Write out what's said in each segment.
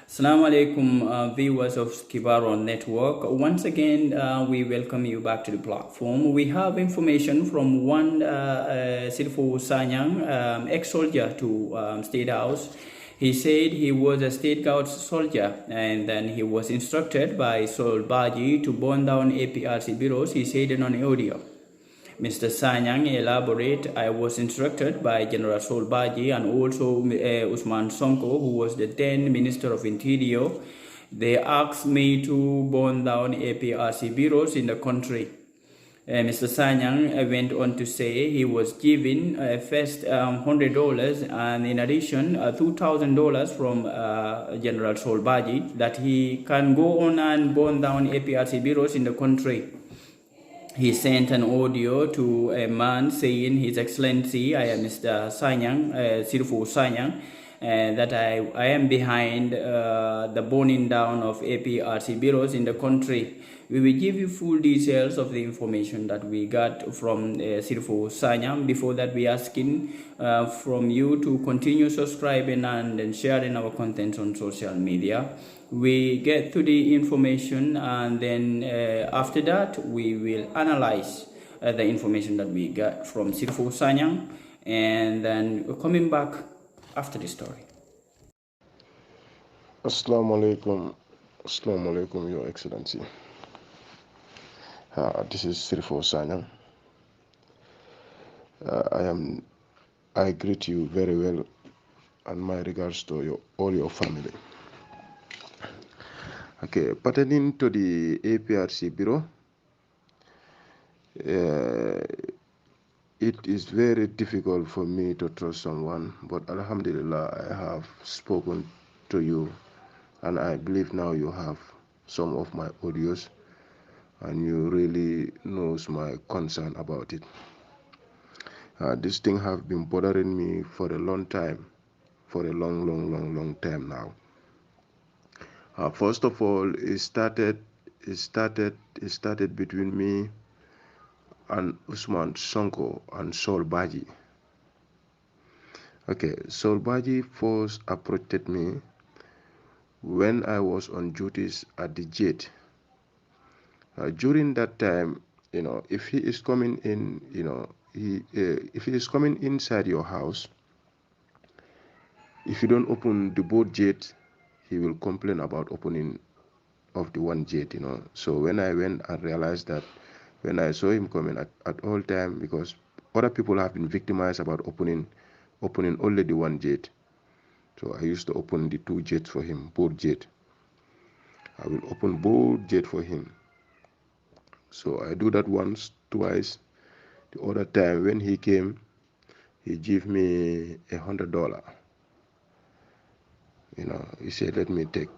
Assalamu alaikum, viewers of Kibaro Network. Once again, we welcome you back to the platform. We have information from one Sirfu Sanyang, ex-soldier to State House. He said he was a State Guard soldier and then he was instructed by Sol Baji to burn down APRC bureaus. He said it on audio. Mr. Sanyang elaborate, I was instructed by General Solbaji and also Usman Sonko, who was the then Minister of Interior. They asked me to burn down APRC bureaus in the country. Mr. Sanyang went on to say he was given first $100 and in addition $2,000 from General Solbaji that he can go on and burn down APRC bureaus in the country. He sent an audio to a man saying, His Excellency, I am Mr. Sanyang, Sirfu Sanyang, that I am behind the burning down of APRC bureaus in the country. We will give you full details of the information that we got from Sirfu Sanyang. Before that, we asking from you to continue subscribing and sharing our content on social media. We get to the information and then after that we will analyze the information that we got from Sirfu Sanyang and then coming back after the story. Assalamu alaikum, Your Excellency. This is Sirfu Sanyang. I greet you very well and my regards to all your family. Okay, pertaining to the APRC Bureau, it is very difficult for me to trust someone, but Alhamdulillah, I have spoken to you, and I believe now you have some of my audios, and you really knows my concern about it. This thing have been bothering me for a long time, for a long time now. First of all, it started between me and Usman Sonko and Sol Baji. Okay, Sol Baji first approached me when I was on duties at the jet. During that time, if he is coming in, if he is coming inside your house, if you don't open the boat jet, he will complain about opening of the one jet, So when I went and realized that, when I saw him coming at all time, because other people have been victimized about opening only the one jet. So I used to open the two jets for him, both jet. I will open both jet for him. So I do that once, twice. The other time when he came, he gave me $100. He said, let me take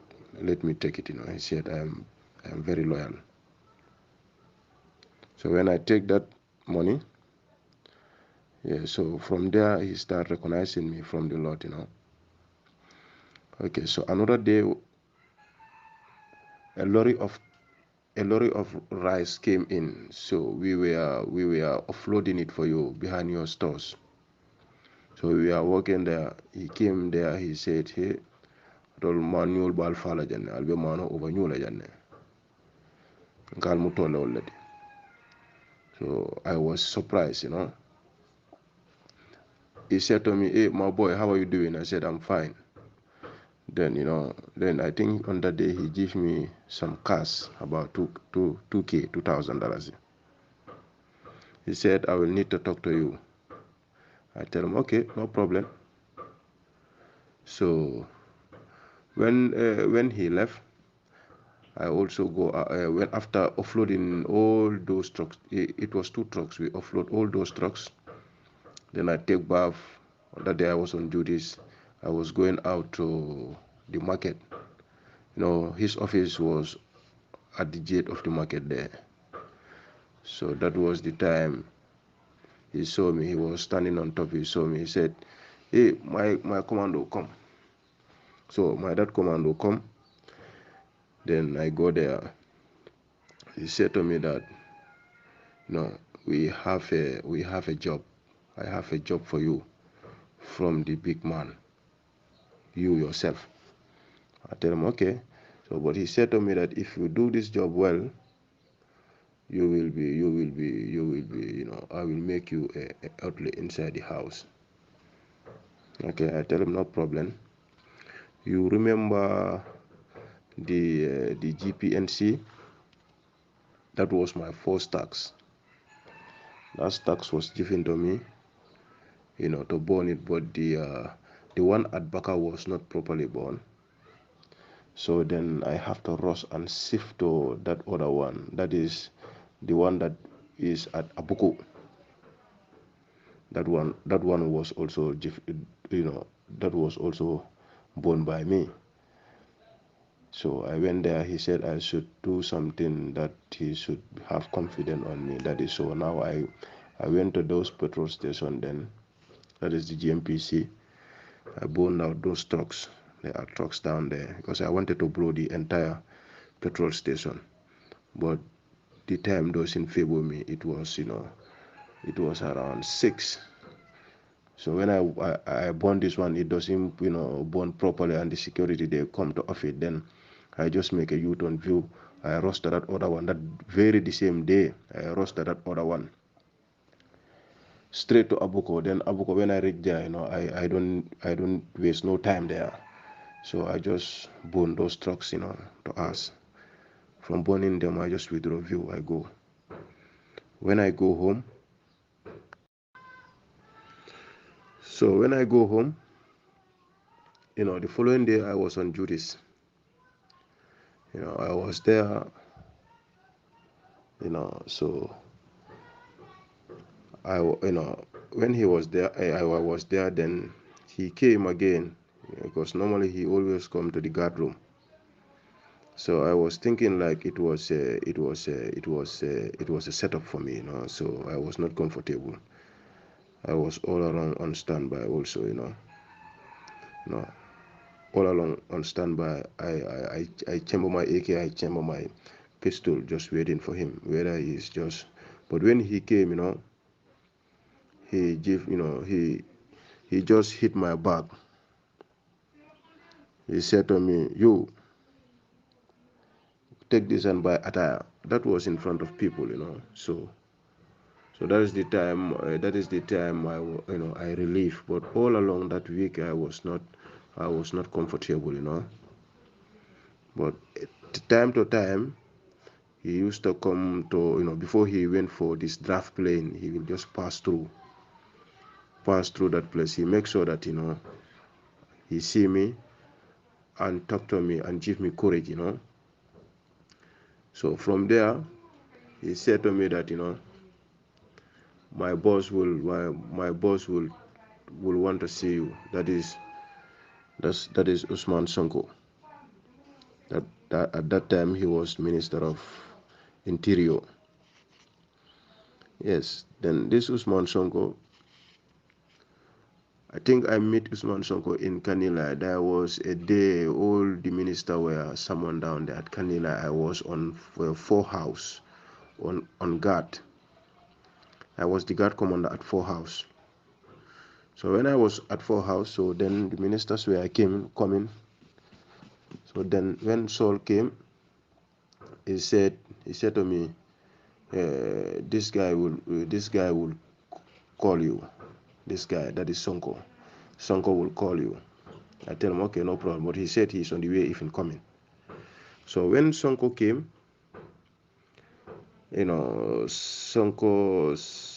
it. He said, I am very loyal. So when I take that money, so from there he started recognizing me from the lot. Okay, so another day, a lorry of rice came in. So we were offloading it for you behind your stores. So we are working there. He came there. He said, hey, rol manual bal fala janne albe mano over nyula janne ngal mutola already. So I was surprised. He said to me, hey, my boy, how are you doing? I said, I'm fine. Then I think on that day he gave me some cash, about $2,000. He said, I will need to talk to you. I tell him, okay, no problem. So when he left, I also go when after offloading all those trucks, it was 2 trucks. We offload all those trucks. Then I take bath. That day I was on duties. I was going out to the market. His office was at the gate of the market there. So that was the time he saw me. He was standing on top. He saw me. He said, hey, my commando, come. So my dad commando come. Then I go there. He said to me that, we have a job. I have a job for you from the big man, you yourself. I tell him, okay. So, but he said to me that if you do this job well, you will be, I will make you a outlet inside the house. Okay, I tell him no problem. You remember the GPNC? That was my first tax. That tax was given to me, to burn it, but the one at Baka was not properly born. So then I have to rush and shift to that other one. That is the one that is at Abuku. That one was also, that was also born by me. So I went there. He said I should do something that he should have confidence on me. That is so. Now I went to those petrol station. Then that is the GMPC. I burned out those trucks. There are trucks down there because I wanted to blow the entire petrol station. But the time doesn't favor me. It was, it was around 6. So when I burn this one, it doesn't, burn properly, and the security, they come to off it. Then I just make a U-turn view. I roasted that other one. That very the same day, I roasted that other one straight to Abuko. Then Abuko, when I reach there, I don't waste no time there. So I just burn those trucks, to us. From burning them, I just withdraw view. I go. When I go home, so when I go home, the following day I was on duties. I was there, so when he was there, I was there. Then he came again, because normally he always come to the guard room. So I was thinking like it was a setup for me, So I was not comfortable. I was all around on standby also, all along on standby. I chamber my AK, I chamber my pistol, just waiting for him. Whether he's just, but when he came, he give, he just hit my back. He said to me, "You take this and buy attire." That was in front of people, So that is the time. I relieve. But all along that week, I was not comfortable, But time to time, he used to come to, before he went for this draft plane, he will just pass through that place. He makes sure that, he see me and talk to me and give me courage, So from there, he said to me that, my boss will want to see you. That is Usman Sonko. That at that time he was Minister of Interior. Yes. Then this Usman Sonko, I think I met Usman Sonko in Kanila. There was a day all the minister were summoned down there at Kanila. I was on 4 house on guard. I was the guard commander at 4 house. So when I was at 4 house, so then the ministers were coming. So then when Saul came, he said to me, this guy will call you. This guy, that is Sonko. Sonko will call you. I tell him, okay, no problem. But he said he's on the way, even coming. So when Sonko came,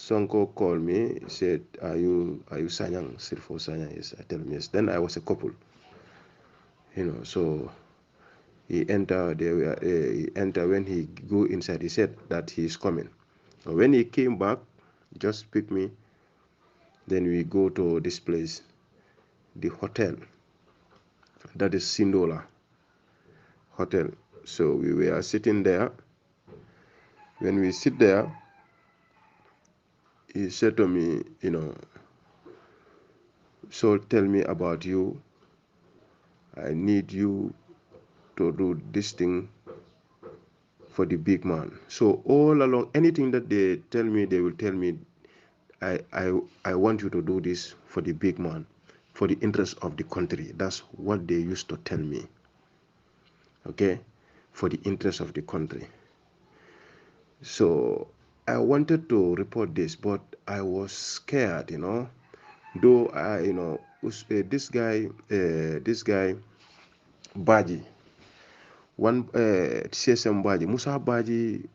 Sonko called me. He said, "Are you Sanyang? Sirfo Sanyang?" Yes. I tell him yes. Then I was a couple. So he entered. When he go inside. He said that he is coming. So when he came back, just pick me. Then we go to this place, the hotel. That is Sindola Hotel. So we were sitting there. When we sit there, he said to me, "So tell me about you. I need you to do this thing for the big man." So all along, anything that they tell me, they will tell me, I want you to do this for the big man, for the interest of the country. That's what they used to tell me. okay, for the interest of the country. So I wanted to report this, but I was scared, though this guy Baji, one CSM Baji, Musa Baji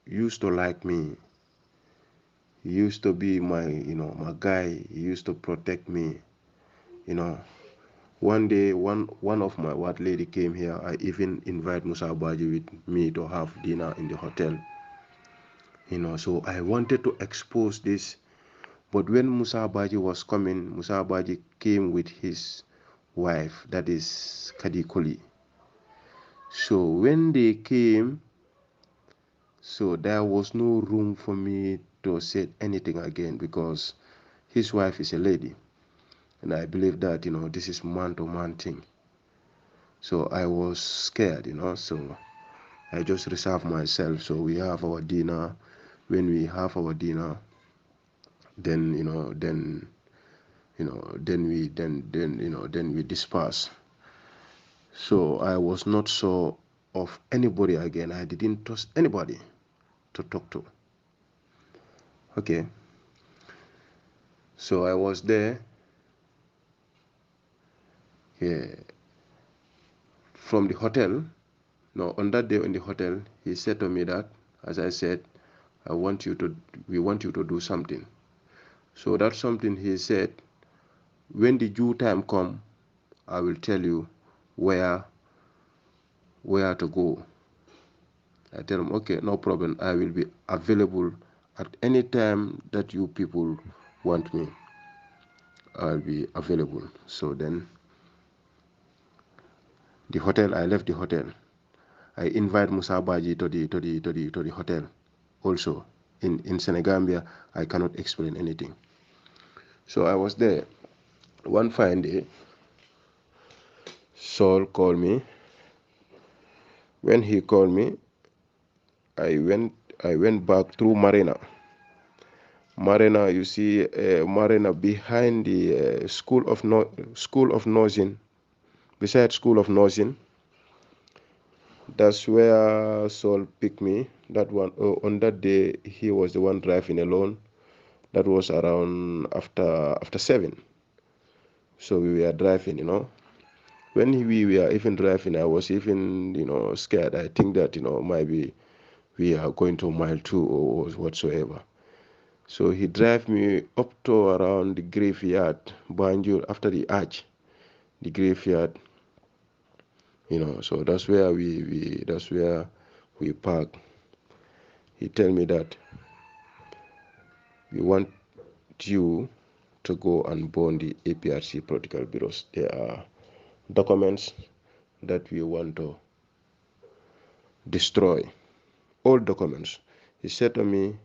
used to like me. He used to be my guy. He used to protect me, you know. One day, one of my white lady came here. I even invite Musa Baji with me to have dinner in the hotel, So I wanted to expose this, but when Musa Baji was coming, Musa Baji came with his wife, that is Kadi Koli. So when they came, so there was no room for me to say anything again because his wife is a lady. And I believe that, this is man-to-man thing. So I was scared, so I just reserved myself. So we have our dinner. When we have our dinner, then, then we disperse. So I was not sure of anybody again. I didn't trust anybody to talk to. Okay. So I was there. Yeah. From the hotel. No, on that day in the hotel, he said to me that, as I said, we want you to do something. So that's something he said, when the due time come, I will tell you where to go. I tell him, okay, no problem. I will be available at any time that you people want me. I'll be available. So then I left the hotel. I invite Musa Baji to the hotel also. In Senegambia, I cannot explain anything. So I was there. One fine day, Saul called me. When he called me, I went back through Marina. Marina, you see, Marina behind the School of Nursing, beside School of Nursing. That's where Saul picked me. That one on that day, he was the one driving alone. That was around after 7. So we were driving, When we were even driving, I was even, scared. I think that, maybe we are going to mile 2 or whatsoever. So he drive me up to around the graveyard, Banjul, after the arch, the graveyard, So that's where we park. He tell me that we want you to go and burn the Aprc protocol bureaus. There are documents that we want to destroy. All documents. He said to me,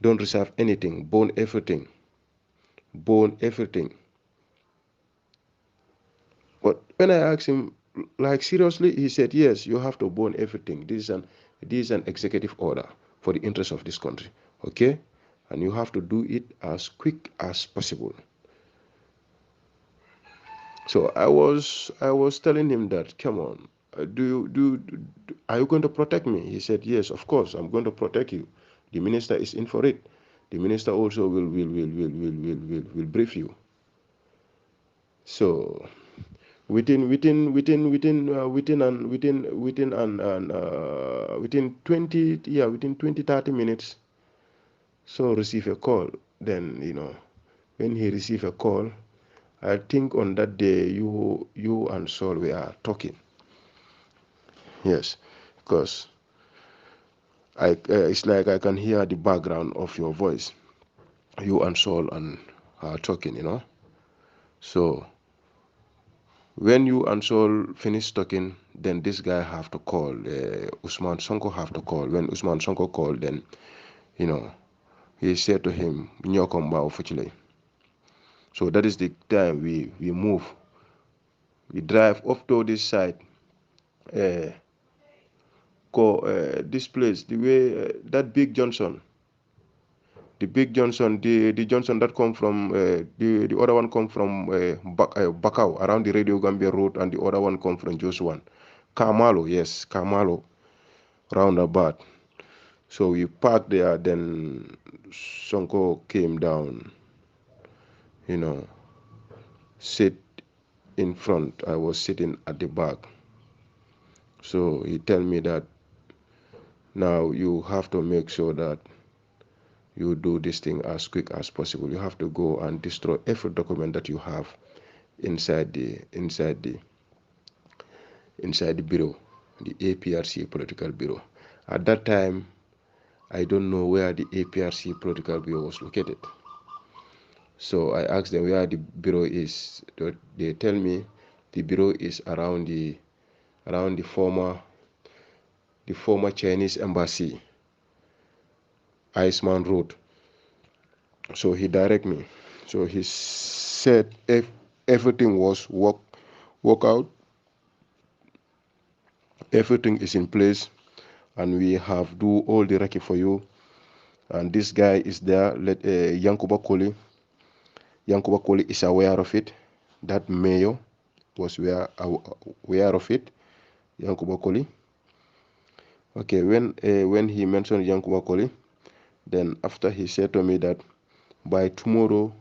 don't reserve anything, burn everything. Burn everything. But when I asked him, like seriously, he said, yes, you have to burn everything. This is an executive order for the interest of this country. Okay? And you have to do it as quick as possible. So I was telling him that, come on, are you going to protect me? He said, yes, of course, I'm going to protect you. The minister is in for it. The minister also will brief you. So within 20-30 minutes, so receive a call. Then when he received a call, I think on that day you and Saul were talking. Yes, because it's like I can hear the background of your voice. You and Saul are talking, So when you and Saul finish talking, then this guy have to call. Usman Sonko have to call. When Usman Sonko called, then he said to him, "Nyokomba officially." So that is the time we move. We drive up to this side. This place, the way that big Johnson, the Johnson that come from the other one come from Bakau around the Radio Gambia Road, and the other one come from Joshua. Kamalo, yes, Kamalo roundabout. So we parked there, then Sonko came down, sit in front. I was sitting at the back. So he tell me that now you have to make sure that you do this thing as quick as possible. You have to go and destroy every document that you have inside the bureau, the APRC political bureau. At that time, I don't know where the APRC political bureau was located. So I asked them where the bureau is. They tell me the bureau is around the former Chinese embassy, Iceman Road. So he direct me. So he said if everything was work out, everything is in place, and we have do all the recce for you. And this guy is there. Let Yankuba Koli is aware of it. That mayor was aware of it. Yankuba Koli. Okay, when he mentioned Yankuba Koli, then after he said to me that by tomorrow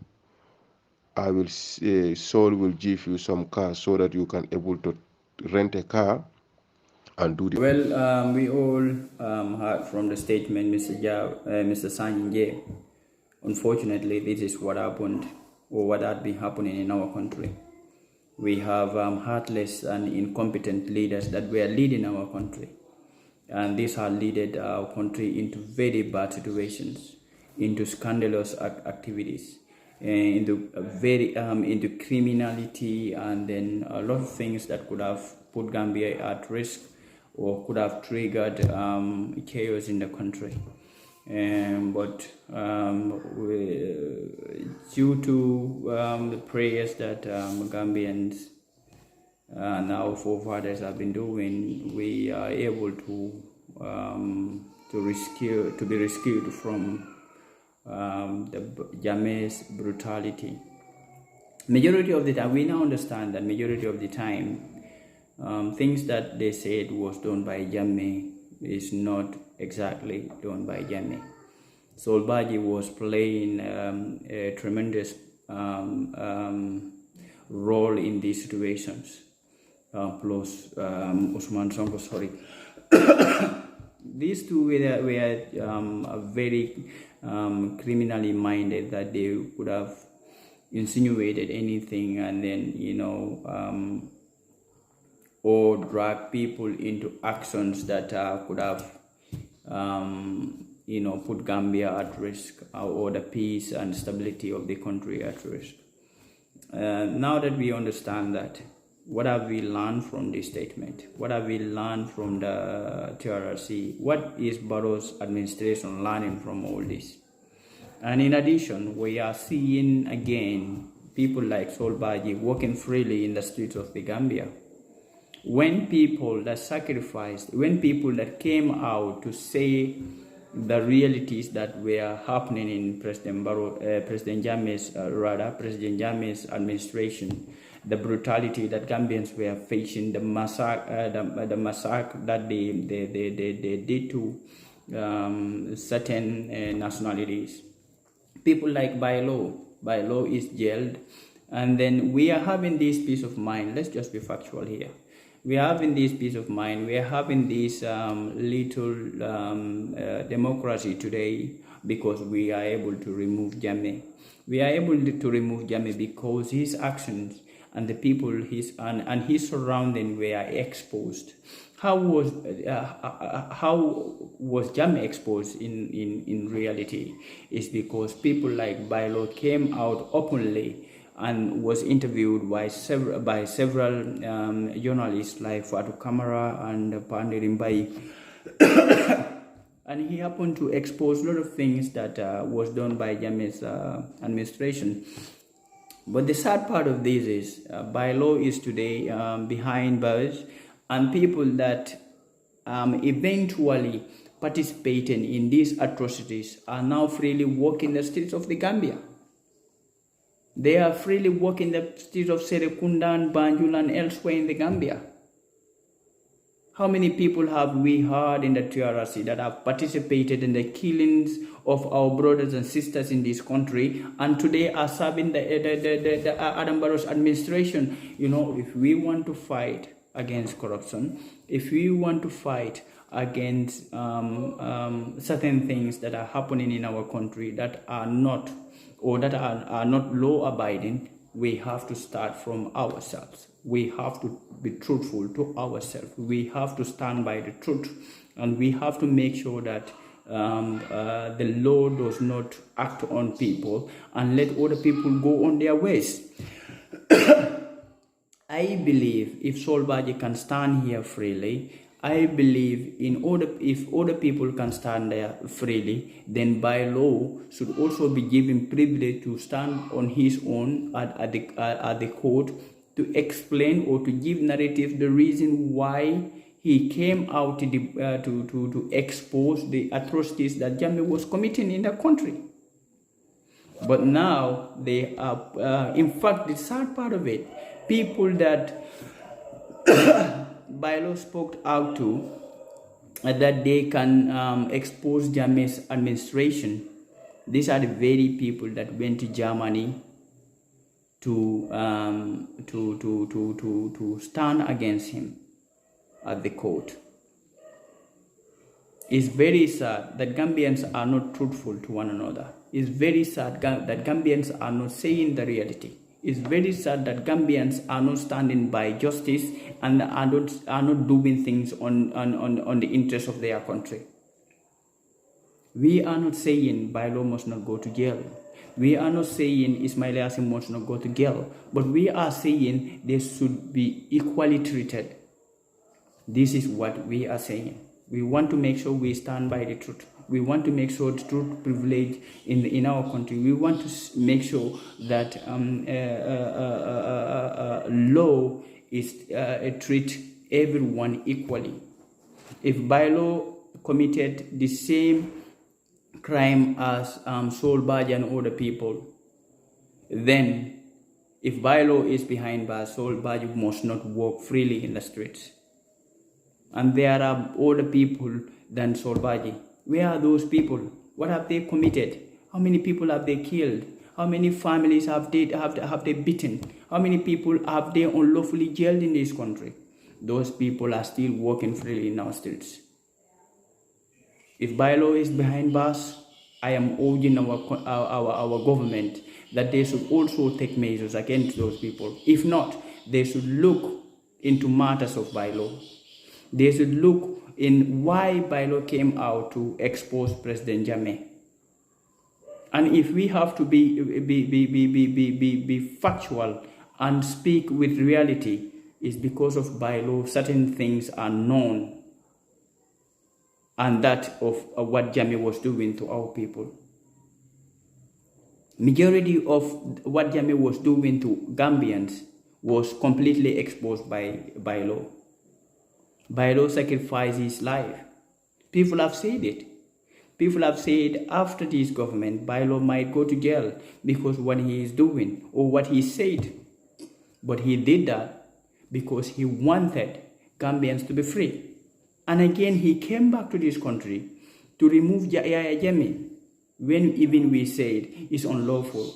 I will Saul will give you some cars so that you can able to rent a car and do the. Well, we all heard from the statement, Mr. Sanjay. Unfortunately, this is what happened, or what had been happening in our country. We have heartless and incompetent leaders that were leading our country, and these have led our country into very bad situations, into scandalous activities, into into criminality, and then a lot of things that could have put Gambia at risk or could have triggered chaos in the country. But due to the prayers that Gambians and our forefathers have been doing, we are able to be rescued from the Jammeh's brutality. Majority of the time, we now understand that majority of the time, things that they said was done by Jammeh is not exactly done by Jammeh. Solbaji was playing a tremendous role in these situations. Plus Usman Sonko, sorry. These two were very criminally minded, that they could have insinuated anything and then, or drag people into actions that could have, put Gambia at risk, or the peace and stability of the country at risk. Now that we understand that, what have we learned from this statement? What have we learned from the TRRC? What is Barrow's administration learning from all this? And in addition, we are seeing again people like Solbaji walking freely in the streets of the Gambia. When people that sacrificed, when people that came out to say the realities that were happening in President Jammeh's administration, the brutality that Gambians were facing, the massacre that they did to certain nationalities. People like Bereau is jailed, and then we are having this peace of mind. Let's just be factual here. We are having this peace of mind. We are having this little democracy today because we are able to remove Jammeh. We are able to remove Jammeh because his actions and the people his surrounding were exposed. How was Jammeh exposed in reality? Is because people like Bereau came out openly and was interviewed by several journalists like Fatu Kamara and Pandey Rimbai. And he happened to expose a lot of things that was done by Jammeh's administration. But the sad part of this is Bereau is today behind bars, and people that eventually participating in these atrocities are now freely walking the streets of the Gambia. They are freely walking the streets of Serekunda and Banjul and elsewhere in the Gambia. How many people have we heard in the TRC that have participated in the killings of our brothers and sisters in this country and today are serving the Adam Barrow's administration? You know, if we want to fight against corruption, if we want to fight against certain things that are happening in our country that are not law abiding, we have to start from ourselves. We have to be truthful to ourselves. We have to stand by the truth, and we have to make sure that the law does not act on people and let other people go on their ways. I believe if Solbaji can stand here freely, I believe if other people can stand there freely, then by law should also be given privilege to stand on his own at the court to explain or to give narrative the reason why he came out to expose the atrocities that Jammeh was committing in the country. But now they are, in fact, the sad part of it, people that Bereau spoke out to, that they can expose Jammeh's administration. These are the very people that went to Germany to stand against him at the court. It's very sad that Gambians are not truthful to one another. It's very sad that Gambians are not saying the reality. It's very sad that Gambians are not standing by justice and are not doing things on the interest of their country. We are not saying Bereau must not go to jail. We are not saying Ismail Yasin must not go to jail. But we are saying they should be equally treated. This is what we are saying. We want to make sure we stand by the truth. We want to make sure the truth privilege in our country. We want to make sure that law is treat everyone equally. If Bereau committed the same crime as Solbaji and other people, then if Bereau is behind bars, Solbaji must not walk freely in the streets. And there are other people than Solbaji. Where are those people? What have they committed? How many people have they killed? How many families have they beaten? How many people have they unlawfully jailed in this country? Those people are still walking freely in our streets. If Bereau is behind bars, I am urging our government that they should also take measures against those people. If not, they should look into matters of Bereau. They should look in why Bereau came out to expose President Jammeh. And if we have to be factual and speak with reality, it's because of Bereau certain things are known, and that of what Jammeh was doing to our people. Majority of what Jammeh was doing to Gambians was completely exposed by Bereau. Bereau sacrificed his life. People have said it. People have said after this government, Bereau might go to jail because what he is doing or what he said. But he did that because he wanted Gambians to be free. And again, he came back to this country to remove Yahya Jammeh when even we said it's unlawful.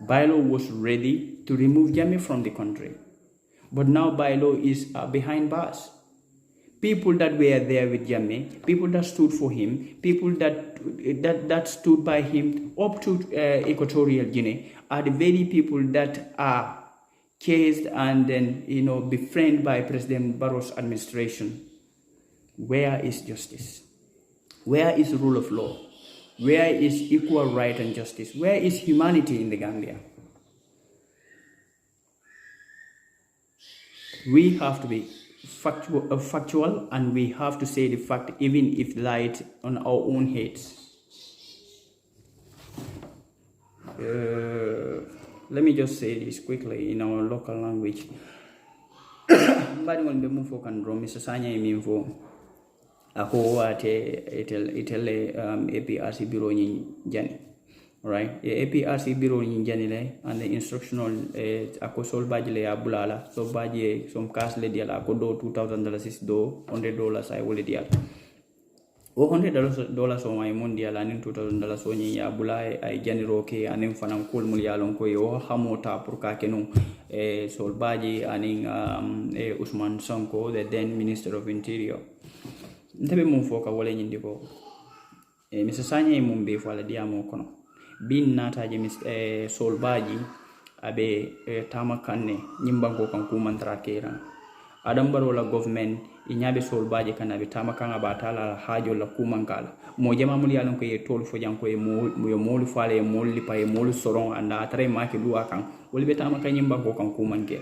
Bereau was ready to remove Jammeh from the country. But now Bereau is behind bars. People that were there with Jammeh, people that stood for him, people that stood by him up to Equatorial Guinea are the very people that are chased and then befriended by President Barrow's administration. Where is justice? Where is rule of law? Where is equal right and justice? Where is humanity in the Gambia? We have to be factual, and we have to say the fact even if light on our own heads. Let me just say this quickly in our local language. Mbadi be mufo kan ro Mr. Sanya imimfo ako ate itele Aprc biro ni jani right? Aprc Bereau ni janile and the instructional ako sol baji le ya bulala so baji some cash le dia ako do $2,000 is do $100 ay wole dia o $100 o may mon dia la nin $2,000 o ni ya bulay ay janiro ke anin fanan kul mul yalon ko yo hamota pour ka kenu sol baji anin Usman Sonko, the then Minister of Interior. Ntabe mum foka wole nyindi ko Mr. Sanya mum be fala dia mo kono bin nataje sol baji abe tama kanne nyimbango kan ku mantra kera adam barola government inyabe sol baji kana be tama kan abatala hajo la kumankala mo jama mul yalon ko ye tol fo janko e mo fale mo lipa e mo soron anda tare maki duwa kan wolbe tama kan nyimbango kan kumanke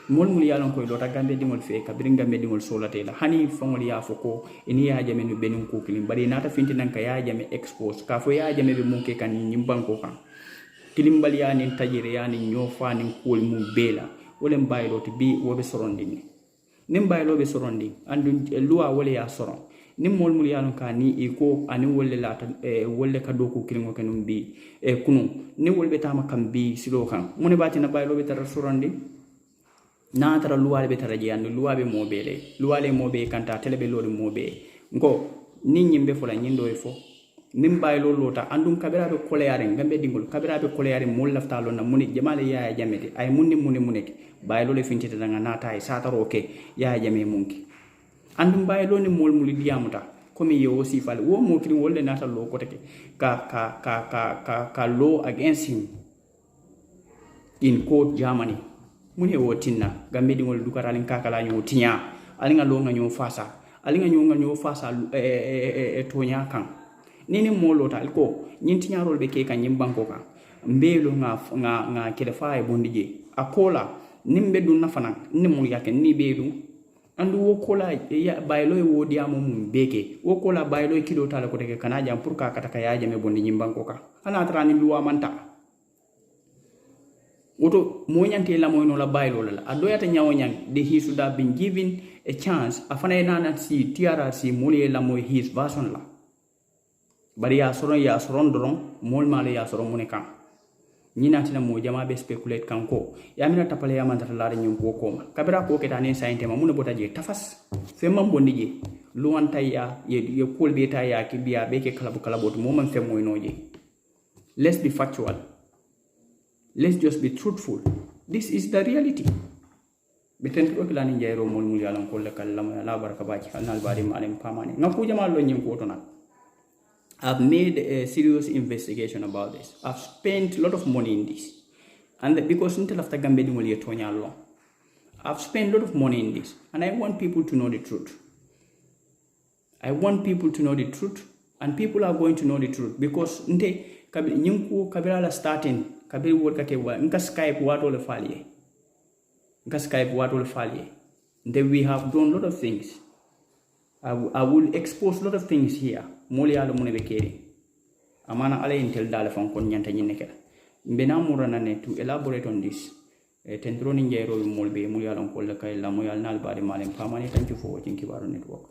mol mul yalon ko do ta gambe dingol fe ka birin gambe dingol solate la hani fongol ya foko ini ya jame no benin ko kilim bari nata finti nan ka ya jame expose ka fo ya jame be munke kan nyimbango kan kilimbal ya ni tajire ya ni nyofa ni kol mu bela wolem baylo to bi wobe sorondi nim baylo be sorondi andu luwa wole ya soron nim mol mul yalon ka ni e ko ani wolle lata wolle ka do ko kilingo kanum bi kunu ni wolbe tama kam bi silo kan mune batina baylo be tar sorondi na tara luwale be tara jiyandu luwabe mobele luwale mobe kanta telebe lori mobe ngo ni nyimbe fola nyindo e fo nim baylo lota andum kabirabe koleyare ngambe dingol kabirabe koleyare mol laftalo na muni jamale ya jamede ay munni muneke baylo le fintita nga nata ay sataro ke ya jame munki andum baylo ni mol muli diamuta komi yo aussi fal wo mo kiri wolle nata lo ko teke ka law against him in court Germany mune wo tinna gambe dingol dukaralin kakala nyo tinya alinga lo nga nyo fasa alinga nyo fasa tonya kan nini molota alko nyintinya rol be ke kan nyimbanko kan mbelo nga kelefa e bondije akola nimbe dun nafana nimu yake ni bedu andu wo kola ya baylo e wodi amum beke wo kola baylo e kido tala ko teke kanaja pour ka kataka yaje me bondi nyimbanko ka ana trani luwa manta woto mo nyante la moy no la baylo la adoyata nyawo nyang de he should have been given a chance afana nana si TRRC mole la moy his version la bari ya soron doron mol male ya soron mune kan nyina tina mo jama be speculate kan ko ya mina tapale ya mandata la nyum ko koma kabira ko keta ne sainte ma mune botaje tafas fe mam bondije luwan tayya ye kol be tayya ki biya be ke kalabu mo man fe moy noje. Let's be factual, let's just be truthful. This is the reality. Beten ko kala ni jayro mol mul yalan ko le kala la baraka ba ci kanal bari malem pamane ngaku jama lo nyim ko to nak. I've made a serious investigation about this. I've spent a lot of money in this. And because until after Gambe Dingoli Tonya law, I've spent a lot of money in this. And I want people to know the truth. I want people to know the truth. And people are going to know the truth. Because nte nyinku kabila la starting kabili word kake wa nka Skype watu le falie. Nka Skype watu le falie. Nte we have done a lot of things. I will expose a lot of things here. Moli ala mune bekeri. Amana ala intel dale fan kon nyanta nyine kala. Mbena murana ne to elaborate on this. Tendroni njero molbe moli ala ko la kay la moyal nal bari malem pamani. Thank you for watching Kibaru Network.